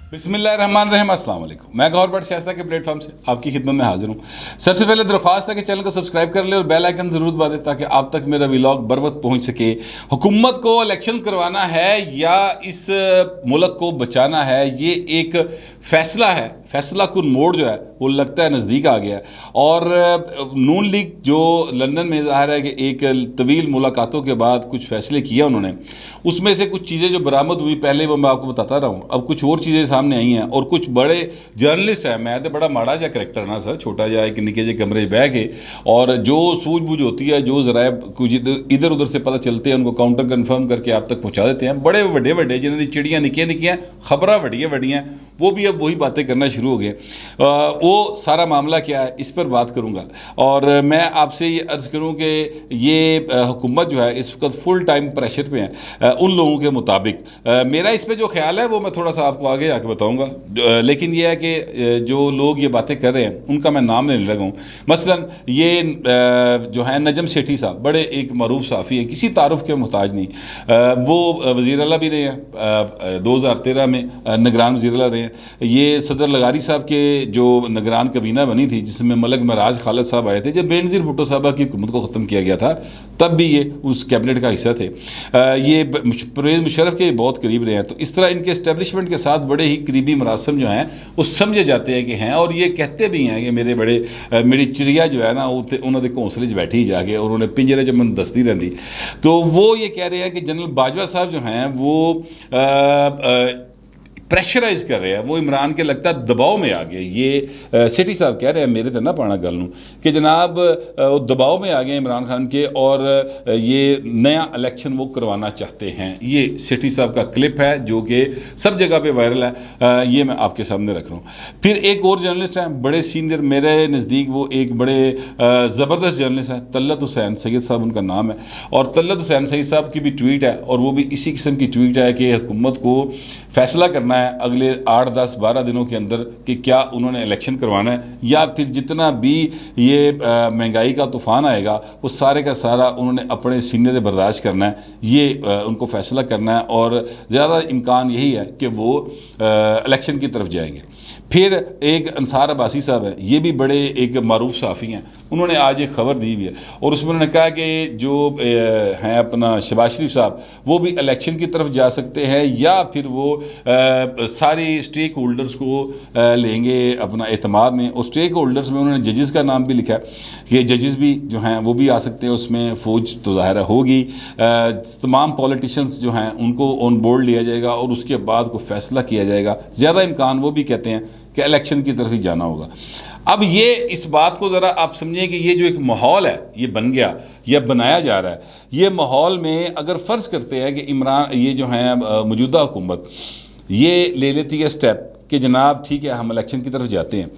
बिस्मिल्लाहिर्रहमानिर्रहीम, अस्सलाम वालेकुम। मैं गौहर बट सियासत के प्लेटफॉर्म से आपकी खिदमत में हाजिर हूँ। सबसे पहले दरख्वास्त है कि चैनल को सब्सक्राइब कर ले और बेल आइकन ज़रूर दबा दें ताकि आप तक मेरा व्लॉग बर वक्त पहुँच सके। हुकूमत को इलेक्शन करवाना है या इस मुल्क को बचाना है, ये एक फ़ैसला है। फ़ैसला कुन मोड़ जो है वो लगता है नज़दीक आ गया है। और नून लीग जो लंदन में ज़ाहिर है कि एक तवील मुलाकातों के बाद कुछ फ़ैसले किए उन्होंने, उसमें से कुछ चीज़ें जो बरामद हुई पहले वो मैं आपको बताता रहा हूँ। अब कुछ और चीज़ें सामने आई हैं और कुछ बड़े जर्नलिस्ट हैं। मैं तो बड़ा माड़ा जा करैक्टर ना सर, छोटा जा एक निके जे कमरे बह के, और जो सूझबूझ होती है, जो ज़राए कुछ इधर उधर से पता चलते हैं, उनको काउंटर कन्फर्म करके आप तक पहुँचा देते हैं। बड़े वड्डे वड्डे जिन्होंने चिड़ियाँ निक्कियां निक्कियां खबरां वड्डियां वड्डियां, वो भी अब वही बातें करना शुरू हो गए। वो सारा मामला क्या है इस पर बात करूँगा। और मैं आपसे ये अर्ज़ करूँ कि ये हुकूमत जो है इस वक्त फुल टाइम प्रेशर पे है उन लोगों के मुताबिक। मेरा इस पर जो ख्याल है वो मैं थोड़ा सा आपको आगे आके बताऊँगा, लेकिन ये है कि जो लोग ये बातें कर रहे हैं उनका मैं नाम लेने लगा हूँ। मसलन ये जो है नजम सेठी साहब, बड़े एक मरूफ साफ़ी हैं, किसी तारुफ के मोहताज नहीं। वो वज़ीर आला भी रहे हैं, 2013 में निगरान वज़ीर आला रहे हैं। ये सदर लगारी साहब के जो निगरान कबीना बनी थी जिसमें मलक महराज खालिद साहब आए थे, जब बेनज़ीर भुट्टो साहब की हुकूमत को ख़त्म किया गया था तब भी ये उस कैबिनेट का हिस्सा थे। ये परवेज़ मुशर्रफ के बहुत करीब रहे हैं। तो इस तरह इनके इस्टेब्लिशमेंट के साथ बड़े ही करीबी मरासम जो हैं वो समझे जाते हैं कि हैं, और ये कहते भी हैं कि मेरी चिड़िया जो है ना उन्होंने घोंसले बैठी जाके और उन्हें पिंजरे च मन दसती रहती। तो वो ये कह रहे हैं कि जनरल बाजवा साहब जो हैं वो प्रेशराइज कर रहे हैं, वो इमरान के लगता है दबाव में आ गए। ये सेठी साहब कह रहे हैं, मेरे तो ना पाना गल नूं, कि जनाब वो दबाव में आ गए इमरान खान के और ये नया इलेक्शन वो करवाना चाहते हैं। ये सेठी साहब का क्लिप है जो कि सब जगह पे वायरल है, ये मैं आपके सामने रख रहा हूँ। फिर एक और जर्नलिस्ट हैं, बड़े सीनियर मेरे नज़दीक, वो एक बड़े ज़बरदस्त जर्नलिस्ट हैं, तल्लत हुसैन सैयद साहब उनका नाम है। और तल्लत हुसैन सैयद साहब की भी ट्वीट है, और वो भी इसी किस्म की ट्वीट है कि हुकूमत को फ़ैसला करना है अगले 8, 10, 12 दिनों के अंदर कि क्या उन्होंने इलेक्शन करवाना है या फिर जितना भी ये महंगाई का तूफ़ान आएगा वो सारे का सारा उन्होंने अपने सीने से बर्दाश्त करना है। ये उनको फ़ैसला करना है और ज़्यादा इम्कान यही है कि वो इलेक्शन की तरफ जाएंगे। फिर एक अंसार अब्बासी साहब हैं, ये भी बड़े एक मारूफ सहाफ़ी हैं, उन्होंने आज एक ख़बर दी हुई है और उसमें उन्होंने कहा कि जो हैं अपना शहबाज शरीफ साहब, वो भी इलेक्शन की तरफ जा सकते हैं या फिर वो सारी स्टेक होल्डर्स को लेंगे अपना एतमाद में। और स्टेक होल्डर्स में उन्होंने जजेस का नाम भी लिखा है कि जजेस भी जो हैं वो भी आ सकते हैं उसमें, फ़ौज तो ज़ाहिर होगी, तमाम पॉलिटिशियंस जो हैं उनको ऑन बोर्ड लिया जाएगा और उसके बाद को फ़ैसला किया जाएगा। ज़्यादा इम्कान वो भी कहते हैं कि इलेक्शन की तरफ ही जाना होगा। अब ये इस बात को ज़रा आप समझिए कि ये जो एक माहौल है ये बन गया या बनाया जा रहा है, ये माहौल में अगर फ़र्ज़ करते हैं कि इमरान ये जो हैं मौजूदा हुकूमत ये ले लेती है स्टेप कि जनाब ठीक है हम इलेक्शन की तरफ जाते हैं,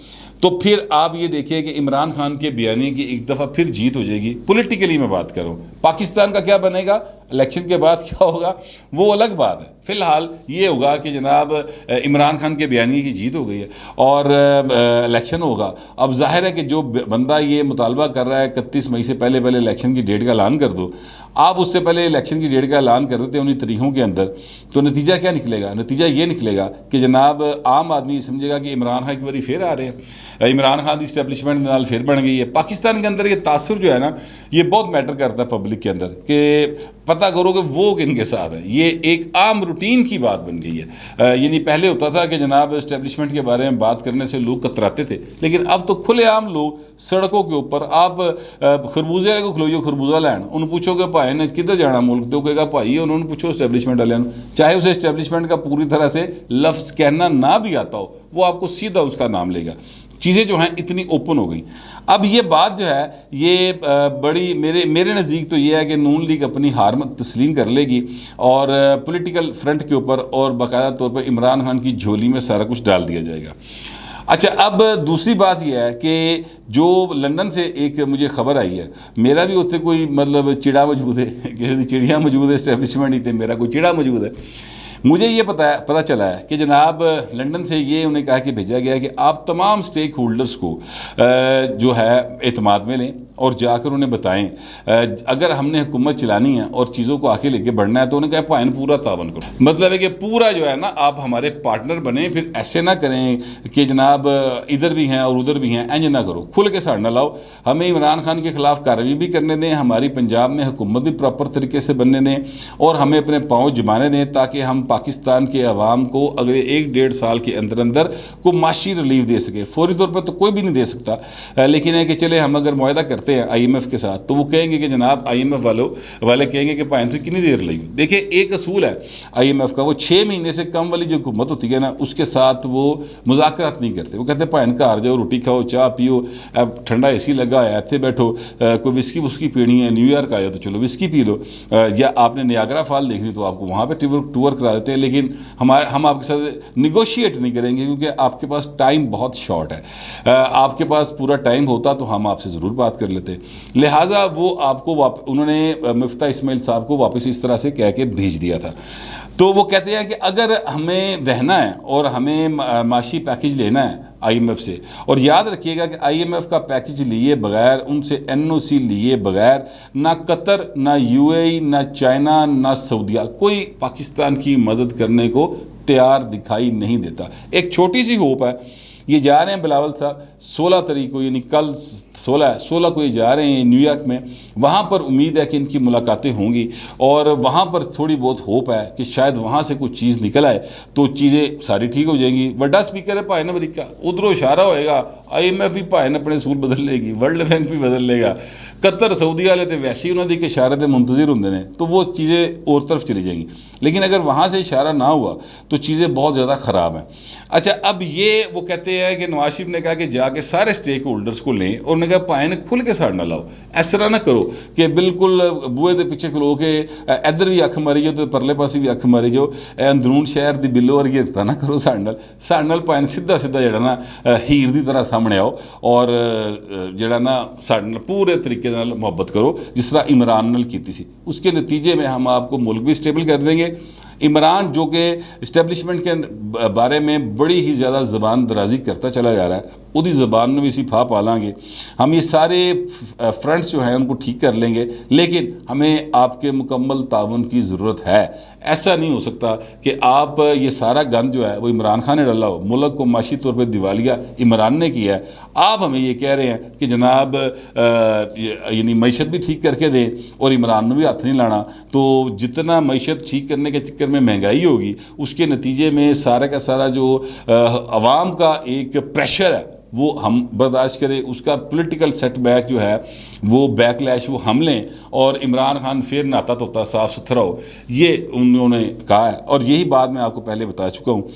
तो फिर आप ये देखिए कि इमरान खान के बयानी की एक दफ़ा फिर जीत हो जाएगी। पॉलिटिकली मैं बात करूँ, पाकिस्तान का क्या बनेगा, इलेक्शन के बाद क्या होगा वो अलग बात है। फ़िलहाल ये होगा कि जनाब इमरान खान के बयानी की जीत हो गई है और इलेक्शन होगा। अब जाहिर है कि जो बंदा ये मुतालबा कर रहा है 31 मई से पहले पहले इलेक्शन की डेट का ऐलान कर दो, आप उससे पहले इलेक्शन की डेट का ऐलान कर देते हैं उन्हीं तारीखों के अंदर, तो नतीजा क्या निकलेगा? नतीजा ये निकलेगा कि जनाब आम आदमी समझेगा कि इमरान खान एक बारी फिर आ रहे हैं, इमरान खान की इस्टेब्लिशमेंट नाल फिर बन गई है। पाकिस्तान के अंदर ये तासुर जो है ना ये बहुत मैटर करता है पब्लिक के अंदर कि पता करो कि वो किनके साथ है। ये एक आम रूटीन की बात बन गई है। यानी पहले होता था कि जनाब इस्टेब्लिशमेंट के बारे में बात करने से लोग कतराते थे, लेकिन अब तो खुलेआम लोग सड़कों के ऊपर, आप खरबूजे को खलोइयो खरबूजा लैन, उन्हें पूछोगे भाई ने किधर जाना मुल्क, तो कहेगा भाई उन्होंने पूछो इस्टेब्लिशमेंट वाले, चाहे उसे इस्टेब्लिशमेंट का पूरी तरह से लफ्ज़ कहना ना भी आता हो, वो आपको सीधा उसका नाम लेगा। चीज़ें जो हैं इतनी ओपन हो गई। अब ये बात जो है ये बड़ी मेरे नज़दीक तो ये है कि नून लीग अपनी हार तस्लीम कर लेगी और पॉलिटिकल फ्रंट के ऊपर और बाकायदा तौर पर इमरान खान की झोली में सारा कुछ डाल दिया जाएगा। अच्छा, अब दूसरी बात यह है कि जो लंदन से एक मुझे खबर आई है, मेरा भी उससे कोई मतलब चिड़ा मौजूद है, किसी चिड़िया मौजूद है, इस्टेब्लिशमेंट ही थे, मेरा कोई चिड़ा मौजूद है। मुझे ये पता चला है कि जनाब लंदन से ये उन्हें कहा कि भेजा गया कि आप तमाम स्टेक होल्डर्स को जो है एतमाद में लें और जाकर उन्हें बताएं अगर हमने हुकूमत चलानी है और चीज़ों को आगे लेके बढ़ना है तो उन्हें कहा भाईन पूरा तावन करो। मतलब है कि पूरा जो है ना आप हमारे पार्टनर बने, फिर ऐसे ना करें कि जनाब इधर भी हैं और उधर भी हैं, इंज ना करो, खुल के साड़ ना लाओ। हमें इमरान खान के खिलाफ कार्रवाई भी करने दें, हमारी पंजाब में हुकूमत भी प्रॉपर तरीके से बनने दें और हमें अपने पाँव जमाने दें ताकि हम पाकिस्तान के अवाम को अगले 1-1.5 साल के अंदर अंदर को माशी रिलीफ दे सके। फौरी तौर पर तो कोई भी नहीं दे सकता, लेकिन है कि चले हम अगर मुआहदा करते हैं IMF के साथ तो वो कहेंगे कि जनाब IMF वाले कहेंगे कि भाई कितनी देर लगी। देखिए एक असूल है IMF का, वो 6 महीने से कम वाली जो हुकूमत होती है ना उसके साथ वो मुज़ाकरात नहीं करते। वो कहते हैं भाई घर जाओ, रोटी खाओ, चाह पियो, अब ठंडा AC लगा है, इतने बैठो, कोई विस्की वुस्की पीनी है, न्यूयॉर्क आए तो चलो विस्की पी लो, या आपने नियाग्रा फॉल देखनी तो आपको वहाँ पर टूर करा देते हैं। लेकिन हम आपके साथ निगोशिएट नहीं करेंगे क्योंकि आपके पास टाइम बहुत शॉर्ट है। आपके पास पूरा टाइम होता तो हम आपसे ज़रूर बात कर लेते। लिहाजा वो आपको उन्होंने मुफ्ता इस्माइल साहब को वापस इस तरह से कह के भेज दिया था। तो वो कहते हैं कि अगर हमें रहना है और हमें माशी पैकेज लेना है IMF से, और याद रखिएगा कि IMF का पैकेज लिए बगैर, उनसे NOC लिए बगैर ना कतर, ना UAE, ना चाइना, ना सऊदीया कोई पाकिस्तान की मदद करने को तैयार दिखाई नहीं देता। एक छोटी सी होप है, ये जा रहे हैं बिलावल साहब 16 तारीख को, यानी कल 16 को ये जा रहे हैं न्यूयॉर्क में। वहाँ पर उम्मीद है कि इनकी मुलाकातें होंगी और वहाँ पर थोड़ी बहुत होप है कि शायद वहाँ से कुछ चीज़ निकल आए तो चीज़ें सारी ठीक हो जाएंगी। बड़ा स्पीकर है भाई अमरीका, उधरों इशारा होएगा, IMF भी भाई अपने सूल बदल लेगी, वर्ल्ड बैंक भी बदल लेगा, कतर सऊदी वाले तो वैसे ही उन्होंने इशारे से मुंतजिर होंगे ने, तो वो चीज़ें और तरफ चली जाएंगी। लेकिन अगर वहाँ से इशारा ना हुआ तो चीज़ें बहुत ज़्यादा ख़राब हैं। अच्छा, अब ये वो कहते हैं कि नवाज शरीफ ने कहा कि जाके सारे स्टेक होल्डर्स को लें और उन्होंने कहा भाई ने खुल के साड़ ना लाओ, इस तरह ना करो कि बिल्कुल बूहे के पीछे खलो के इधर भी अख मारी जाओ तो परले पासे भी अख मारी जाओ, अंदरून शहर की बिल्लो वर्गी हरकत ना करो। साढ़े नाल भाई सीधा जड़ा ना हीर की तरह सामने आओ और जड़ा ना साढ़े नाल पूरे तरीके नाल मुहब्बत करो जिस तरह इमरान नाल कीती सी। उसके नतीजे में हम आपको मुल्क भी स्टेबल कर देंगे। इमरान जो कि इस्टेबलिशमेंट के बारे में बड़ी ही ज़्यादा ज़बान दराजी करता चला जा रहा है, उदी ज़बान में भी इसी फा पालांगे। हम ये सारे फ्रंट्स जो हैं उनको ठीक कर लेंगे, लेकिन हमें आपके मुकम्मल ताउन की ज़रूरत है। ऐसा नहीं हो सकता कि आप ये सारा गंद जो है वो इमरान खान ने डाला हो, मुल्क को माशी तौर पर दिवालिया इमरान ने किया है। आप हमें ये कह रहे हैं कि जनाब यानी मैशत भी ठीक करके दें और इमरान ने भी हाथ नहीं लाना। तो जितना मैशत ठीक करने के चक्कर में महंगाई होगी उसके नतीजे में सारा का सारा जो अवाम का एक प्रेशर है वो हम बर्दाश्त करें, उसका पॉलिटिकल सेटबैक जो है वो बैकलैश वो हम लें और इमरान खान फिर नहाता धोता साफ़ सुथरा हो, ये उन्होंने कहा है। और यही बात मैं आपको पहले बता चुका हूँ।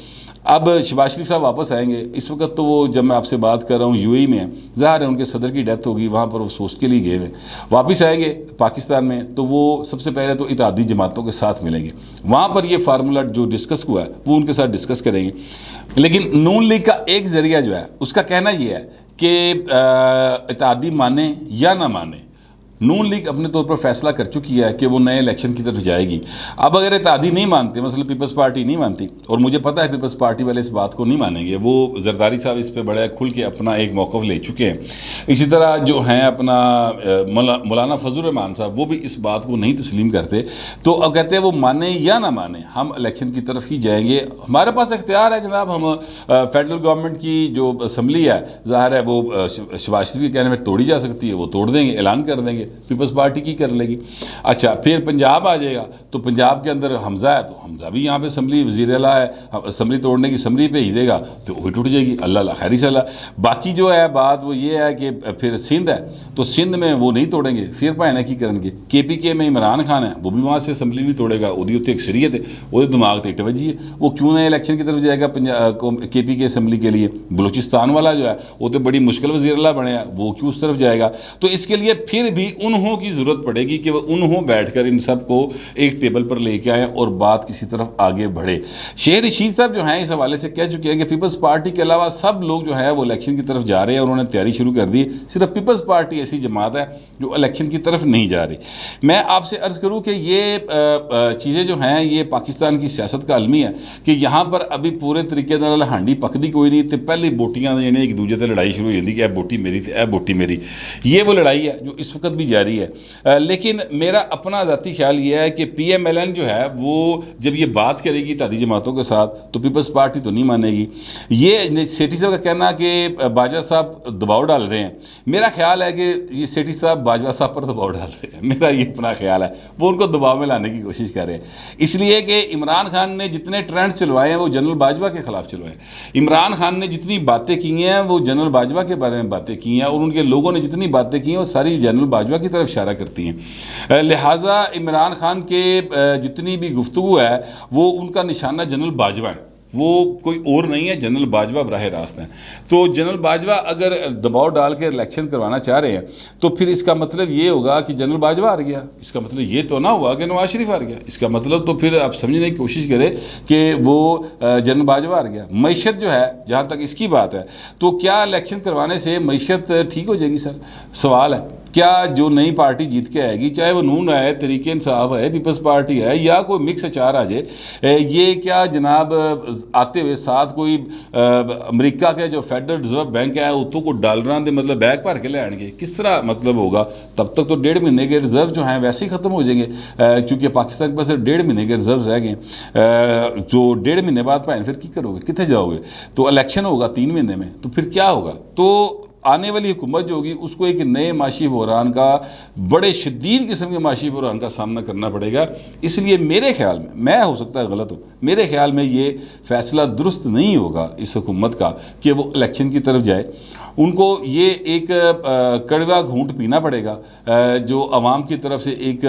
अब शहबाज शरीफ साहब वापस आएंगे, इस वक्त तो वो जब मैं आपसे बात कर रहा हूँ UAE में है, ज़ाहिर है उनके सदर की डेथ होगी, वहाँ पर वो सोच के लिए गए हुए। वापस आएंगे पाकिस्तान में तो वो सबसे पहले तो इत्तेहादी जमातों के साथ मिलेंगे, वहाँ पर ये फार्मूला जो डिस्कस हुआ है वो उनके साथ डिस्कस करेंगे। लेकिन नून लीग का एक ज़रिया जो है उसका कहना ये है कि इत्तेहादी माने या ना माने, नून लीग अपने तौर पर फैसला कर चुकी है कि वो नए इलेक्शन की तरफ जाएगी। अब अगर इत्तेहादी नहीं मानते, मतलब पीपल्स पार्टी नहीं मानती, और मुझे पता है पीपल्स पार्टी वाले इस बात को नहीं मानेंगे, वो जरदारी साहब इस पे बड़ा खुल के अपना एक मौक़िफ़ ले चुके हैं। इसी तरह जो हैं अपना मौलाना फजल रहमान साहब वो भी इस बात को नहीं तस्लीम करते। तो अब कहते हैं वो माने या ना माने हम इलेक्शन की तरफ ही जाएंगे, हमारे पास इख्तियार है जनाब। हम फेडरल गवर्नमेंट की जो असम्बली है ज़ाहिर है वो शहबाज शरीफ के कहने में तोड़ी जा सकती है, वो तोड़ देंगे, ऐलान कर देंगे, पीपल्स पार्टी की कर लेगी। अच्छा, फिर पंजाब आ जाएगा तो पंजाब के अंदर हमजा है तो हमजा भी यहाँ पे असम्बली वज़ीर आला है, असम्बली तोड़ने की असम्बली पे ही देगा तो वही टूट जाएगी, अल्लाह खैरी सला। बाकी जो है बात वो ये है कि फिर सिंध है तो सिंध में वो नहीं तोड़ेंगे, फिर भाई की करेंगे। KPK में इमरान खान है वो भी वहाँ से असम्बली भी तोड़ेगा, वो उत्ते अक्सरियत है, वो दिमाग से इट वजी है, वो क्यों नए इलेक्शन की तरफ जाएगा KPK असम्बली के लिए। बलूचिस्तान वाला जो है वो तो बड़ी मुश्किल वज़ीर आला बने, वो क्यों उस तरफ जाएगा। तो इसके लिए फिर भी उन्हों की ज़रूरत पड़ेगी कि वह उन्हों बैठकर इन सब को एक टेबल पर लेके आए और बात किसी तरफ आगे बढ़े। शेर रशीद साहब जो हैं इस हवाले से कह चुके हैं कि पीपल्स पार्टी के अलावा सब लोग जो है वो इलेक्शन की तरफ जा रहे हैं, उन्होंने तैयारी शुरू कर दी। सिर्फ पीपल्स पार्टी ऐसी जमात है जो इलेक्शन की तरफ नहीं जा रही। मैं आपसे अर्ज़ करूँ कि ये चीज़ें जो हैं ये पाकिस्तान की सियासत का अलमी है कि यहाँ पर अभी पूरे तरीके नाल हांडी पकदी कोई नहीं, तो पहले बोटियां जिहड़ियां एक दूजे से लड़ाई शुरू हो जाती कि यह बोटी मेरी तो यह बोटी मेरी। ये वो लड़ाई है जो इस वक्त भी जारी है। लेकिन मेरा अपना ज़ाती ख्याल ये है कि PMLN जो है वो जब ये बात करेगी तादी जमातों के साथ तो पीपल्स पार्टी तो नहीं मानेगी। ये सेठी साहब का कहना कि बाजवा साहब दबाव डाल रहे हैं, मेरा ख्याल है कि ये सेठी साहब बाजवा साहब पर दबाव डाल रहे हैं, मेरा ये अपना ख्याल है। वो उनको दबाव में लाने की कोशिश कर रहे हैं, इसलिए कि इमरान खान ने जितने ट्रेंड चलवाए हैं वो जनरल बाजवा के खिलाफ चलवाए। इमरान खान ने जितनी बातें की हैं वो जनरल बाजवा के बारे में बातें की हैं, और उनके लोगों ने जितनी बातें की हैं वो सारी जनरल बाजवा की तरफ इशारा करती हैं। लिहाजा इमरान खान के जितनी भी गुफ्तगू है वो उनका निशाना जनरल बाजवा है, वो कोई और नहीं है, जनरल बाजवा बराह रास्त हैं। तो जनरल बाजवा अगर दबाव डाल के इलेक्शन करवाना चाह रहे हैं तो फिर इसका मतलब ये होगा कि जनरल बाजवा हार गया। इसका मतलब ये तो ना हुआ कि नवाज शरीफ हार गया। इसका मतलब तो फिर आप समझने की कोशिश करें कि वो जनरल बाजवा हार गया। मईशत जो है, जहाँ तक इसकी बात है, तो क्या इलेक्शन करवाने से मईशत ठीक हो जाएगी? सर सवाल है, क्या जो नई पार्टी जीत के आएगी, चाहे वो नून है, तरीके इंसाफ है, पीपल्स पार्टी है, या कोई मिक्स अचार आ जाए, ये क्या जनाब आते हुए साथ कोई अमेरिका के जो फेडरल रिजर्व बैंक है उत्तों को डॉलरां दे मतलब बैग भर के ले आएंगे? किस तरह मतलब होगा? तब तक तो 1.5 महीने के रिजर्व जो हैं वैसे ही ख़त्म हो जाएंगे, क्योंकि पाकिस्तान के पास 1.5 महीने के रिजर्व रह गए। जो 1.5 महीने बाद भाई फिर क्या करोगे, कितने जाओगे? तो इलेक्शन होगा 3 महीने में, तो फिर क्या होगा? तो आने वाली हुकूमत जो होगी उसको एक नए माशी बहरान का, बड़े शदीद किस्म के माशी बहरान का सामना करना पड़ेगा। इसलिए मेरे ख्याल में, मैं हो सकता है गलत हूँ, मेरे ख्याल में ये फैसला दुरुस्त नहीं होगा इस हुकूमत का कि वो इलेक्शन की तरफ जाए। उनको ये एक कड़वा घूंट पीना पड़ेगा, जो आवाम की तरफ से एक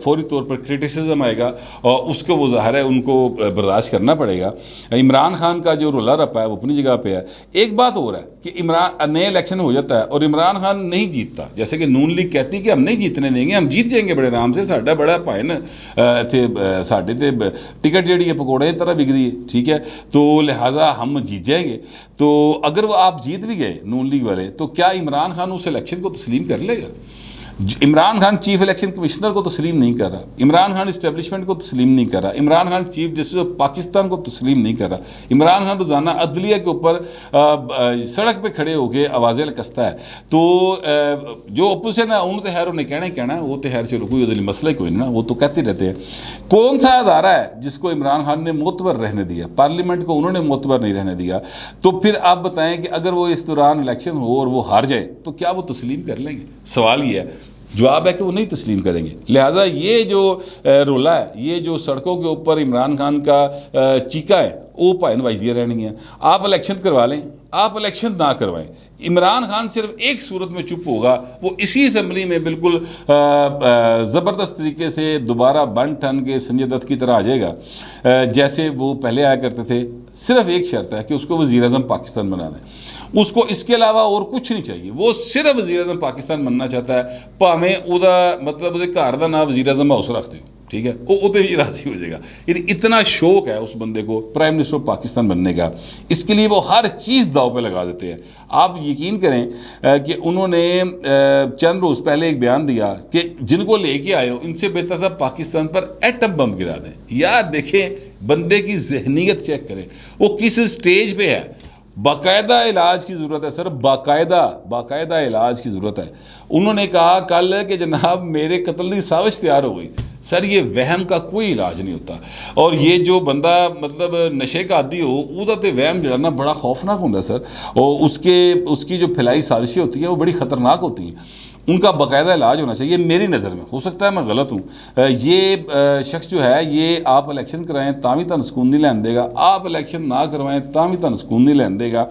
फौरी तौर पर क्रिटिसिज्म आएगा और उसको वो ज़ाहिर है उनको बर्दाश्त करना पड़ेगा। इमरान खान का जो रोला रपा है वो अपनी जगह पे है। एक बात और है कि इमरान नए इलेक्शन हो जाता है और इमरान खान नहीं जीतता, जैसे कि नून लीग कहती है कि हम नहीं जीतने देंगे, हम जीत जाएंगे बड़े आराम से, साढ़ा बड़ा भाई न इतने साढ़े तो टिकट जी है पकौड़े की तरह बिकती है, ठीक है, तो लिहाजा हम जीत जाएंगे। तो अगर वो आप जीत भी गए नून लीग वाले, तो क्या इमरान खान उस इलेक्शन को तस्लीम कर लेगा? Imran Khan chief election commissioner को तस्लीम नहीं कर रहा, इमरान खान इस्टेब्लिशमेंट को तस्लीम नहीं कर रहा, Imran Khan chief justice of Pakistan को तस्लीम नहीं कर रहा, इमरान खान रोज़ाना अदलिया के ऊपर सड़क पे खड़े होकर आवाज़ें कसता है। तो जो अपोजिशन है उन्होंने तो खैर उन्हें कहना ही कहना है, वो तो खैर चलो कोई मसला ही कोई नहीं ना, वो तो कहते रहते हैं। कौन सा अदारा है जिसको इमरान खान ने मोतबर रहने दिया? पार्लियामेंट को उन्होंने मोतबर नहीं रहने दिया। तो फिर आप बताएं कि अगर वो इस दौरान इलेक्शन हो और वो हार जाए तो क्या वो तस्लीम कर लेंगे? सवाल ये है। जवाब है कि वो नहीं तस्लीम करेंगे। लिहाजा ये जो रोला है, ये जो सड़कों के ऊपर इमरान खान का चीका है, वो भाई नवाइदियाँ रहनी है। आप इलेक्शन करवा लें, आप इलेक्शन ना करवाएं, इमरान खान सिर्फ एक सूरत में चुप होगा, वो इसी असम्बली में बिल्कुल ज़बरदस्त तरीके से दोबारा बन ठन के संजय दत्त की तरह आ जाएगा जैसे वो पहले आया करते थे। सिर्फ एक शर्त है कि उसको वज़ीर-ए-आज़म पाकिस्तान बना दें, उसको इसके अलावा और कुछ नहीं चाहिए। वो सिर्फ वज़ीर-ए-आज़म पाकिस्तान बनना चाहता है, भावें उदा मतलब उसके घर का नाम वज़ीर-ए-आज़म हाउस रख दो, ठीक है, वो भी राज़ी हो जाएगा। यानी इतना शौक है उस बंदे को प्राइम मिनिस्टर ऑफ पाकिस्तान बनने का, इसके लिए वो हर चीज़ दाव पे लगा देते हैं। आप यकीन करें कि उन्होंने चंद रोज़ पहले एक बयान दिया कि जिनको लेके आए हो इनसे बेहतर था पाकिस्तान पर एटम बम गिरा दें। यार देखें, बंदे की जहनीत चेक करें, वो किस स्टेज पे है। बाकायदा इलाज की ज़रूरत है सर, बाकायदा इलाज की ज़रूरत है। उन्होंने कहा कल कि जनाब मेरे कत्ल की साजिश तैयार हो गई। सर ये वहम का कोई इलाज नहीं होता, और ये जो बंदा मतलब नशे का आदी हो उसका तो वहम जड़ाना बड़ा खौफनाक होता है सर, और उसकी जो फैलाई साजिशें होती हैं वो बड़ी ख़तरनाक होती हैं। उनका बाकायदा इलाज होना चाहिए मेरी नज़र में। हो सकता है मैं गलत हूँ, ये शख्स जो है ये आप इलेक्शन कराएं तामी तन सुकून नहीं लैन देगा, आप इलेक्शन ना करवाएं तामी तन सुकून नहीं लैन देगा।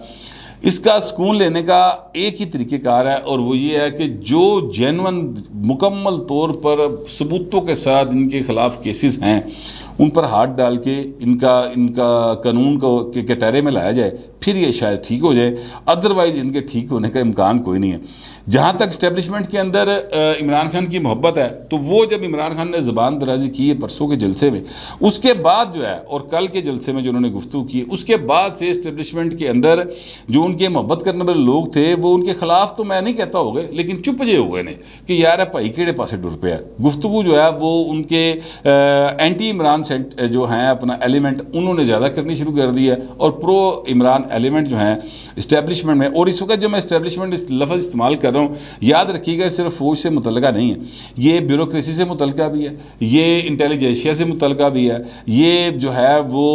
इसका सुकून लेने का एक ही तरीक़ेकार है, और वो ये है कि जो जेन्युइन मुकम्मल तौर पर सबूतों के साथ इनके ख़िलाफ़ केसेस हैं उन पर हाथ डाल के इनका कानून को के कटहरे में लाया जाए, फिर ये शायद ठीक हो जाए, अदरवाइज़ इनके ठीक होने का इम्कान कोई नहीं है। जहाँ तक इस्टेब्लिशमेंट के अंदर इमरान खान की मोहब्बत है, तो वो जब इमरान खान ने ज़बान दराजी की है परसों के जलसे में, उसके बाद जो है, और कल के जलसे में जो उन्होंने गुफ्तगू की, उसके बाद से इस्टेब्लिशमेंट के अंदर जो उनके मोहब्बत करने वाले लोग थे वो उनके खिलाफ तो मैं नहीं कहता हो गए, लेकिन चुप जे हो गए ने कि यार भाई केड़े पासे टुर पे है। गुफ्तगू जो है वो उनके एंटी इमरान जो हैं अपना एलिमेंट उन्होंने ज़्यादा करनी शुरू कर दी है, और प्रो इमरान एलिमेंट जो हैं इस्टेब्लिशमेंट में। और इस वक्त जो मैं इस्टेब्लिशमेंट इस लफ्ज़ इस्तेमाल कर रहा हूँ, याद रखिएगा सिर्फ फौज से मुतल्लिका नहीं है, ये ब्यूरोक्रेसी से मुतल्लिका भी है, ये इंटेलिजेंसिया से मुतल्लिका भी है, ये जो है वो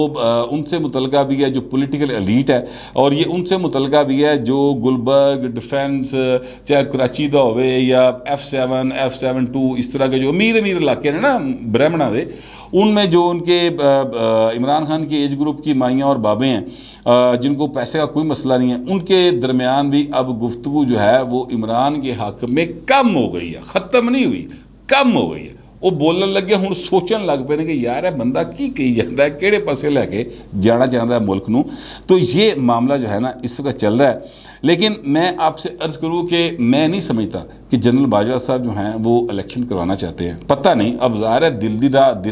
उनसे मुतल्लिका भी है जो पॉलिटिकल एलीट है, और ये उनसे मुतल्लिका भी है जो गुलबर्ग डिफेंस चाहे कराची का होवे या F7 F72 इस तरह के जो अमीर इलाके हैं ना ब्राह्मणा दे, उनमें जो उनके इमरान खान के एज ग्रुप की माइयाँ और बाबे हैं जिनको पैसे का कोई मसला नहीं है, उनके दरमियान भी अब गुफ्तगू जो है वो इमरान के हक में कम हो गई है, ख़त्म नहीं हुई, कम हो गई है। वो बोलने लगे हुण सोचन लग पे कि यार यह बंदा की कही जाता है, किहड़े पासे लैके जाना चाहता है मुल्क नूं। तो ये मामला जो है ना इस वक्त चल रहा है। लेकिन मैं आपसे अर्ज़ करूँ कि मैं नहीं समझता कि जनरल बाजवा साहब जो हैं वो इलेक्शन करवाना चाहते हैं। पता नहीं, अब ज़ाहिर है दिल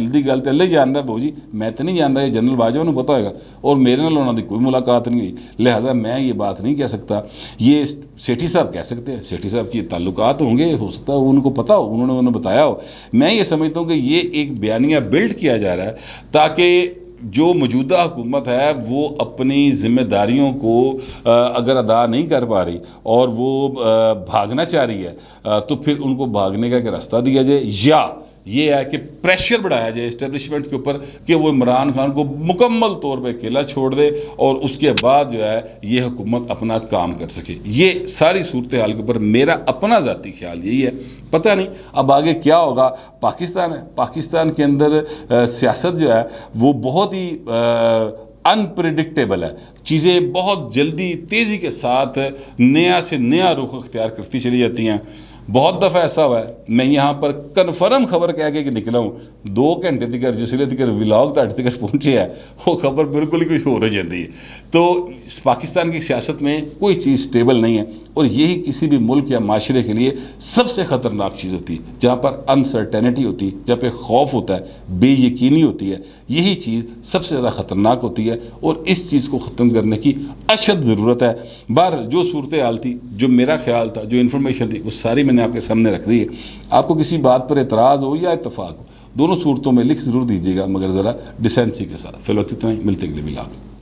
दी गल तो अल्लाह ही जानता है, जी मैं तो नहीं जानता, ये जनरल बाजवा को पता होगा, और मेरे नाल उन्होंने कोई मुलाकात नहीं हुई, लिहाजा मैं ये बात नहीं कह सकता। ये सेठी साहब कह सकते हैं, सेठी साहब की ताल्लुकात होंगे, हो सकता है उनको पता हो, उन्होंने उन्हें बताया हो। मैं ये समझता हूँ कि ये एक बयानिया बिल्ड किया जा रहा है ताकि जो मौजूदा हुकूमत है वो अपनी ज़िम्मेदारियों को अगर अदा नहीं कर पा रही और वो भागना चाह रही है, तो फिर उनको भागने का एक रास्ता दिया जाए, या ये है कि प्रेशर बढ़ाया जाए इस्टेब्लिशमेंट के ऊपर कि वो इमरान खान को मुकम्मल तौर पे अकेला छोड़ दे और उसके बाद जो है ये हुकूमत अपना काम कर सके। ये सारी सूरत हाल के ऊपर मेरा अपना ज़ाती ख्याल यही है। पता नहीं अब आगे क्या होगा। पाकिस्तान है, पाकिस्तान के अंदर सियासत जो है वो बहुत ही अनप्रिडिक्टेबल है। चीज़ें बहुत जल्दी तेज़ी के साथ नया से नया रुख अख्तियार करती चली जाती हैं। बहुत दफ़ा ऐसा हुआ है, मैं यहाँ पर कन्फर्म खबर कह के निकला हूँ, 2 घंटे तक जिसले तक व्लॉग तक पहुँचे है वो खबर बिल्कुल ही कुछ हो जाती है। तो पाकिस्तान की सियासत में कोई चीज़ स्टेबल नहीं है, और यही किसी भी मुल्क या माशरे के लिए सबसे ख़तरनाक चीज़ होती है, जहाँ पर अनसर्टेनिटी होती है, जहाँ पर खौफ होता है, बेयकीनी होती है। यही चीज़ सबसे ज़्यादा ख़तरनाक होती है, और इस चीज़ को ख़त्म करने की अशद ज़रूरत है। बहरहाल जो सूरत हाल थी, जो मेरा ख्याल था, जो इन्फॉर्मेशन थी, वो सारी मैंने आपके सामने रख दी है। आपको किसी बात पर एतराज़ हो या इत्तफाक हो, दोनों सूरतों में लिख ज़रूर दीजिएगा, मगर ज़रा डिसेंसी के साथ। फिलहाल इतना ही, मिलते अगले व्लॉग।